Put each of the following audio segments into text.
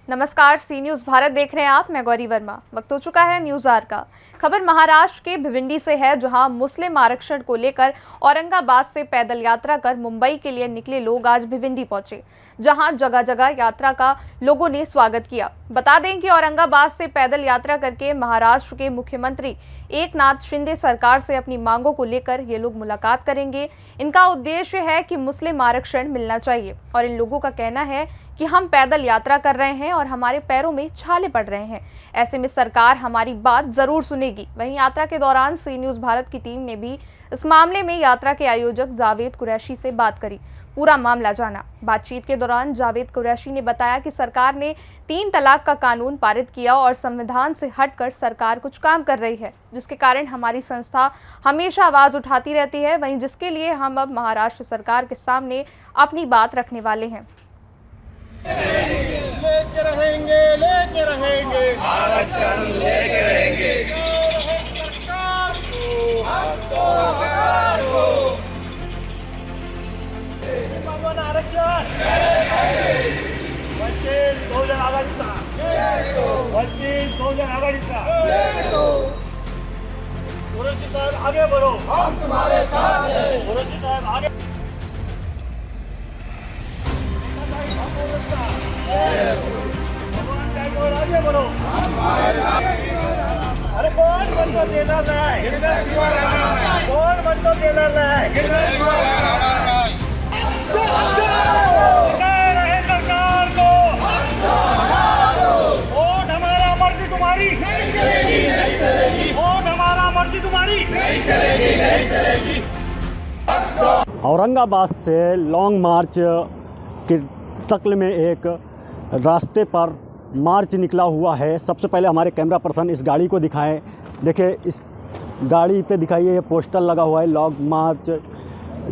नमस्कार, सी न्यूज़ भारत देख रहे हैं आप। मैं गौरी वर्मा। वक्त हो चुका है न्यूज़ आवर का। खबर महाराष्ट्र के भिवंडी से है, जहां मुस्लिम आरक्षण को लेकर औरंगाबाद से पैदल यात्रा कर मुंबई के लिए निकले लोग आज भिवंडी पहुंचे, जहां जगह जगह यात्रा का लोगों ने स्वागत किया। बता दें कि औरंगाबाद से पैदल यात्रा करके महाराष्ट्र के मुख्यमंत्री एकनाथ शिंदे सरकार से अपनी मांगों को लेकर ये लोग मुलाकात करेंगे। इनका उद्देश्य है कि मुस्लिम आरक्षण मिलना चाहिए और इन लोगों का कहना है कि हम पैदल यात्रा कर रहे हैं और हमारे पैरों में छाले पड़ रहे हैं, ऐसे में सरकार हमारी बात जरूर सुनेगी। वहीं यात्रा के दौरान सी न्यूज़ भारत की टीम ने भी इस मामले में यात्रा के आयोजक जावेद कुरैशी से बात करी, पूरा मामला जाना। बातचीत के दौरान जावेद कुरैशी ने बताया कि सरकार ने 3 तलाक का कानून पारित किया और संविधान से हटकर सरकार कुछ काम कर रही है, जिसके कारण हमारी संस्था हमेशा आवाज उठाती रहती है। वहीं जिसके लिए हम अब महाराष्ट्र सरकार के सामने अपनी बात रखने वाले हैं। लेके रहेंगे आरक्षण लेके रहेंगे। सरकार को सरकार को आरक्षण वंचित बहुजन आघाडीचा कुरैशी साहब आगे बढ़ो, हम तुम्हारे साथ हैं। कुरैशी साहब आगे आगे बढ़ो। अरे कौन म्हणतो देणार नाही, कौन म्हणतो देणार नाही। रहे सरकार को वोट हमारा मर्जी तुम्हारी नहीं चलेगी, वोट हमारा मर्जी तुम्हारी नहीं चलेगी। औरंगाबाद से लॉन्ग मार्च के शक्ल में एक रास्ते पर मार्च निकला हुआ है। सबसे पहले हमारे कैमरा पर्सन इस गाड़ी को दिखाएं। देखिए, इस गाड़ी पे दिखाइए, ये पोस्टर लगा हुआ है। लॉन्ग मार्च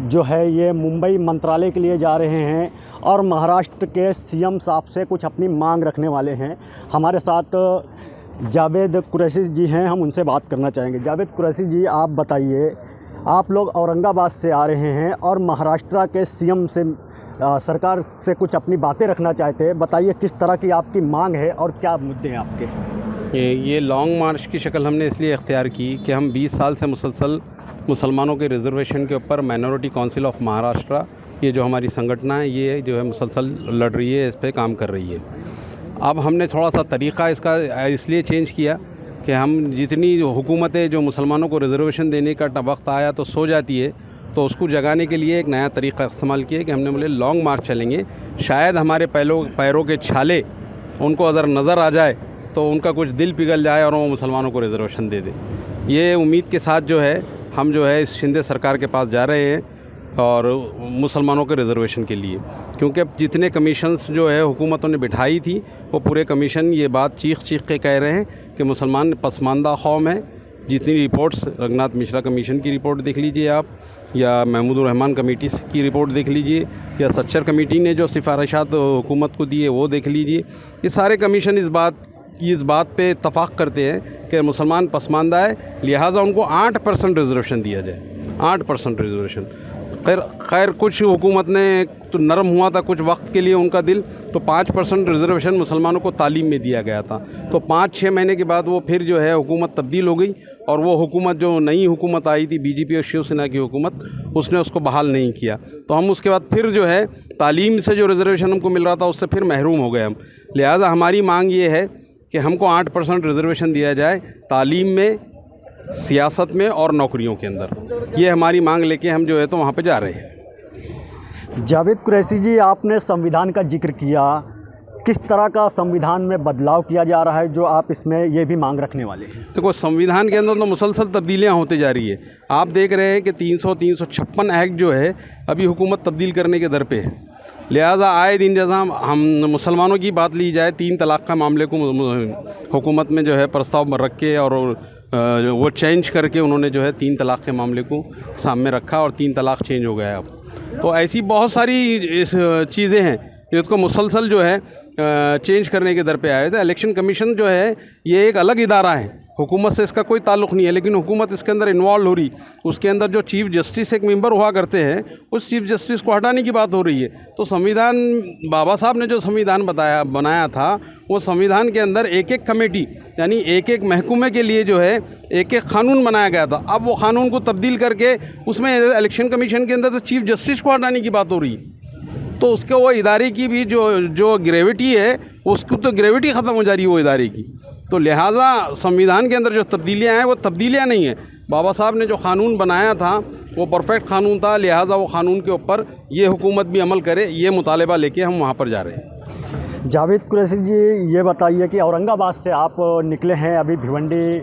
जो है ये मुंबई मंत्रालय के लिए जा रहे हैं और महाराष्ट्र के सीएम साहब से कुछ अपनी मांग रखने वाले हैं। हमारे साथ जावेद कुरैशी जी हैं, हम उनसे बात करना चाहेंगे। जावेद कुरैशी जी, आप बताइए, आप लोग औरंगाबाद से आ रहे हैं और महाराष्ट्र के सीएम से सरकार से कुछ अपनी बातें रखना चाहते हैं। बताइए किस तरह की आपकी मांग है और क्या मुद्दे हैं आपके। ये लॉन्ग मार्च की शक्ल हमने इसलिए इख्तियार की कि हम 20 साल से मुसलसल मुसलमानों के रिजर्वेशन के ऊपर माइनॉरिटी काउंसिल ऑफ महाराष्ट्र, ये जो हमारी संगठन है, ये जो है मुसलसल लड़ रही है, इस पर काम कर रही है। अब हमने थोड़ा सा तरीक़ा इसका इसलिए चेंज किया कि हम जितनी हुकूमतें जो मुसलमानों को रिजर्वेशन देने का वक्त आया तो सो जाती है, तो उसको जगाने के लिए एक नया तरीक़ा इस्तेमाल किया कि हमने बोले लॉन्ग मार्च चलेंगे। शायद हमारे पैरों के छाले उनको अगर नज़र आ जाए तो उनका कुछ दिल पिघल जाए और वो मुसलमानों को रिजर्वेशन दे दे। ये उम्मीद के साथ जो है हम जो है इस शिंदे सरकार के पास जा रहे हैं और मुसलमानों के रिजर्वेशन के लिए, क्योंकि अब जितने कमीशंस जो है हुकूमतों ने बिठाई थी, वो पूरे कमीशन ये बात चीख के कह रहे हैं कि मुसलमान पसमानदा कौम है। जितनी रिपोर्ट्स, रघुनाथ मिश्रा कमीशन की रिपोर्ट देख लीजिए आप, या महमूद रहमान कमेटी की रिपोर्ट देख लीजिए, या सच्चर कमेटी ने जो सिफारिशात हुकूमत को दी है वो देख लीजिए। ये सारे कमीशन इस बात पे इत्तफाक करते हैं कि मुसलमान पसमानदा है, लिहाजा उनको 8% रिजर्वेशन दिया जाए। 8% रिजर्वेशन। खैर कुछ हुकूमत ने तो नरम हुआ था कुछ वक्त के लिए उनका दिल, तो 5% रिजर्वेशन मुसलमानों को तालीम में दिया गया था। तो 5-6 महीने के बाद वो फिर जो है हुकूमत तब्दील हो गई और वो हुकूमत जो नई हुकूमत आई थी, बीजेपी और शिवसेना की हुकूमत, उसने उसको बहाल नहीं किया। तो हम उसके बाद फिर जो है तालीम से जो रिजर्वेशन हमको मिल रहा था उससे फिर महरूम हो गए हम। लिहाजा हमारी मांग ये है कि हमको 8% रिजर्वेशन दिया जाए तालीम में, सियासत में और नौकरियों के अंदर। ये हमारी मांग लेके हम जो है तो वहाँ पे जा रहे हैं। जावेद कुरैशी जी, आपने संविधान का जिक्र किया, किस तरह का संविधान में बदलाव किया जा रहा है जो आप इसमें ये भी मांग रखने वाले हैं? देखो, संविधान के अंदर तो मुसलसल तब्दीलियाँ होते जा रही है। आप देख रहे हैं कि 356 एक्ट जो है अभी हुकूमत तब्दील करने के दर पे है। लिहाजा आए दिन जैसा हम मुसलमानों की बात ली जाए, 3 तलाक का मामले को हुकूमत में जो है प्रस्ताव रख के और वो चेंज करके उन्होंने जो है 3 तलाक के मामले को सामने रखा और 3 तलाक चेंज हो गया अब। तो ऐसी बहुत सारी चीज़ें हैं जिसको मुसलसल जो है चेंज करने के दर पे आ रहे थे। इलेक्शन कमीशन जो है ये एक अलग इदारा है, हुकूमत से इसका कोई ताल्लुक़ नहीं है, लेकिन हुकूमत इसके अंदर इन्वॉल्व हो रही। उसके अंदर जो चीफ़ जस्टिस एक मेंबर हुआ करते हैं, उस चीफ़ जस्टिस को हटाने की बात हो रही है। तो संविधान, बाबा साहब ने जो संविधान बनाया था, वो संविधान के अंदर एक एक कमेटी यानी एक एक महकमे के लिए जो है एक एक क़ानून बनाया गया था। अब वो क़ानून को तब्दील करके उसमें इलेक्शन कमीशन के अंदर तो चीफ़ जस्टिस को हटाने की बात हो रही है। तो उसके वो इदारे की भी जो ग्रेविटी है, उसको तो ग्रेविटी ख़त्म हो जा रही है वो इदारे की। तो लिहाजा संविधान के अंदर जो तब्दीलियाँ हैं वो तब्दीलियाँ नहीं हैं। बाबा साहब ने जो क़ानून बनाया था वो परफेक्ट क़ानून था, लिहाजा वो क़ानून के ऊपर ये हुकूमत भी अमल करे, ये मुतालबा लेके हम वहाँ पर जा रहे हैं। जावेद कुरैशी जी, ये बताइए कि औरंगाबाद से आप निकले हैं, अभी भिवंडी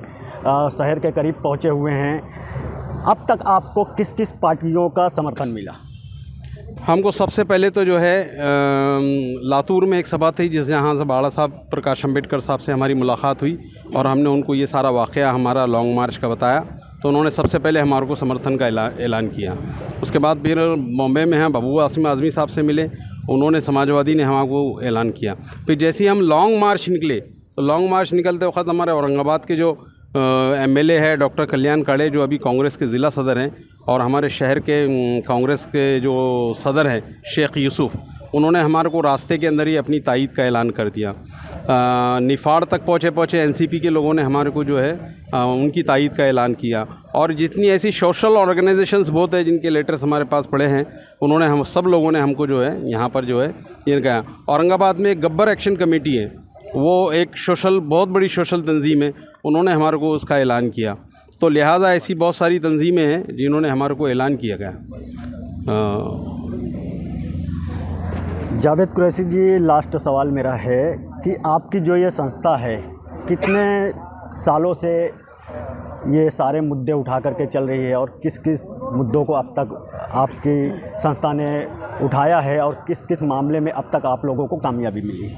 शहर के करीब पहुँचे हुए हैं। अब तक आपको किस किस पार्टियों का समर्थन मिला? हमको सबसे पहले तो जो है लातूर में एक सभा थी जहाँ से बाड़ा साहब प्रकाश अम्बेडकर साहब से हमारी मुलाकात हुई और हमने उनको ये सारा वाक़या हमारा लॉन्ग मार्च का बताया। तो उन्होंने सबसे पहले हमारे को समर्थन का ऐलान किया। उसके बाद फिर बॉम्बे में हैं बबू आसिम आज़मी साहब से मिले, उन्होंने समाजवादी ने हमारे को ऐलान किया। फिर जैसे ही हम लॉन्ग मार्च निकले तो लॉन्ग मार्च निकलते वक्त हमारे औरंगाबाद के जो एमएलए है डॉक्टर कल्याण काड़े, जो अभी कांग्रेस के ज़िला सदर हैं, और हमारे शहर के कांग्रेस के जो सदर हैं शेख यूसुफ, उन्होंने हमारे को रास्ते के अंदर ही अपनी तायद का ऐलान कर दिया। निफाड़ तक पहुँचे एनसीपी के लोगों ने हमारे को जो है उनकी तायद का ऐलान किया। और जितनी ऐसी सोशल ऑर्गेनाइजेशंस बहुत है जिनके लेटर्स हमारे पास पड़े हैं, उन्होंने हम सब लोगों ने हमको जो है यहाँ पर जो है ये कहा। औरंगाबाद में एक गब्बर एक्शन कमेटी है, वो एक बहुत बड़ी सोशल तंजीम है, उन्होंने हमारे को उसका ऐलान किया। तो लिहाजा ऐसी बहुत सारी तंजीमें हैं जिन्होंने हमारे को ऐलान किया गया। जावेद कुरैशी जी, लास्ट सवाल मेरा है कि आपकी जो ये संस्था है कितने सालों से ये सारे मुद्दे उठा करके चल रही है और किस किस मुद्दों को अब तक आपकी संस्था ने उठाया है और किस किस मामले में अब तक आप लोगों को कामयाबी मिली?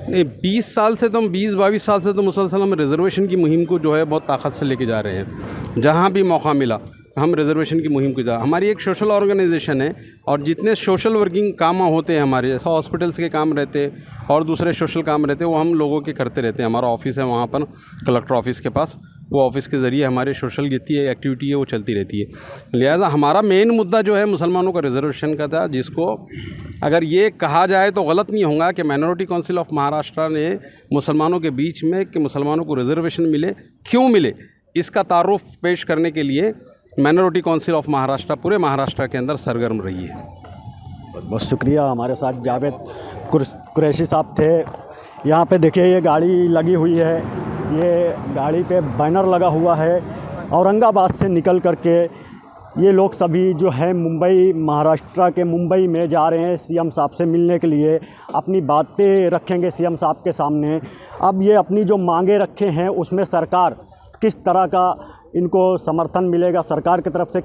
नहीं, 20 साल से तो हम 20-22 साल से तो मुसलसल हम रिजर्वेशन की मुहिम को जो है बहुत ताकत से लेके जा रहे हैं। जहाँ भी मौका मिला हम रिजर्वेशन की मुहिम को हमारी एक सोशल ऑर्गेनाइजेशन है और जितने सोशल वर्किंग काम होते हैं हमारे, जैसा हॉस्पिटल्स के काम रहते हैं और दूसरे सोशल काम रहते हैं, वो हम लोगों के करते रहते हैं। हमारा ऑफिस है वहाँ पर कलेक्टर ऑफिस के पास, वो ऑफिस के ज़रिए हमारे सोशल जितनी एक्टिविटी है वो चलती रहती है। लिहाजा हमारा मेन मुद्दा जो है मुसलमानों का रिजर्वेशन का था, जिसको अगर ये कहा जाए तो गलत नहीं होगा कि माइनॉरिटी काउंसिल ऑफ महाराष्ट्र ने मुसलमानों के बीच में कि मुसलमानों को रिजर्वेशन मिले, क्यों मिले, इसका तारुफ पेश करने के लिए माइनॉरिटी काउंसिल ऑफ महाराष्ट्र पूरे महाराष्ट्र के अंदर सरगर्म रही है। बहुत शुक्रिया। हमारे साथ जावेद कुरैशी साहब थे। यहाँ पे देखिए ये गाड़ी लगी हुई है, ये गाड़ी पे बैनर लगा हुआ है। औरंगाबाद से निकल करके ये लोग सभी जो है मुंबई, महाराष्ट्र के मुंबई में जा रहे हैं सीएम साहब से मिलने के लिए, अपनी बातें रखेंगे सीएम साहब के सामने। अब ये अपनी जो मांगे रखे हैं उसमें सरकार किस तरह का इनको समर्थन मिलेगा, सरकार की तरफ से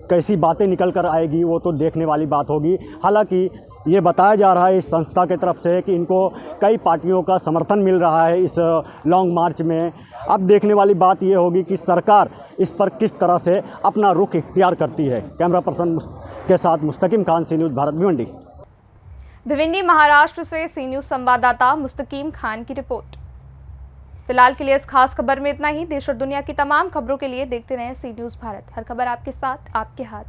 कैसी बातें निकल कर आएगी, वो तो देखने वाली बात होगी। हालांकि ये बताया जा रहा है इस संस्था की तरफ से कि इनको कई पार्टियों का समर्थन मिल रहा है इस लॉन्ग मार्च में। अब देखने वाली बात ये होगी कि सरकार इस पर किस तरह से अपना रुख इख्तियार करती है। कैमरा पर्सन के साथ मुस्तकीम खान, सी न्यूज़ भारत, भिवंडी। भिवंडी महाराष्ट्र से सी न्यूज़ संवाददाता मुस्तकीम खान की रिपोर्ट। फिलहाल के लिए इस खास खबर में इतना ही। देश और दुनिया की तमाम खबरों के लिए देखते रहें सी न्यूज़ भारत। हर खबर आपके साथ, आपके हाथ।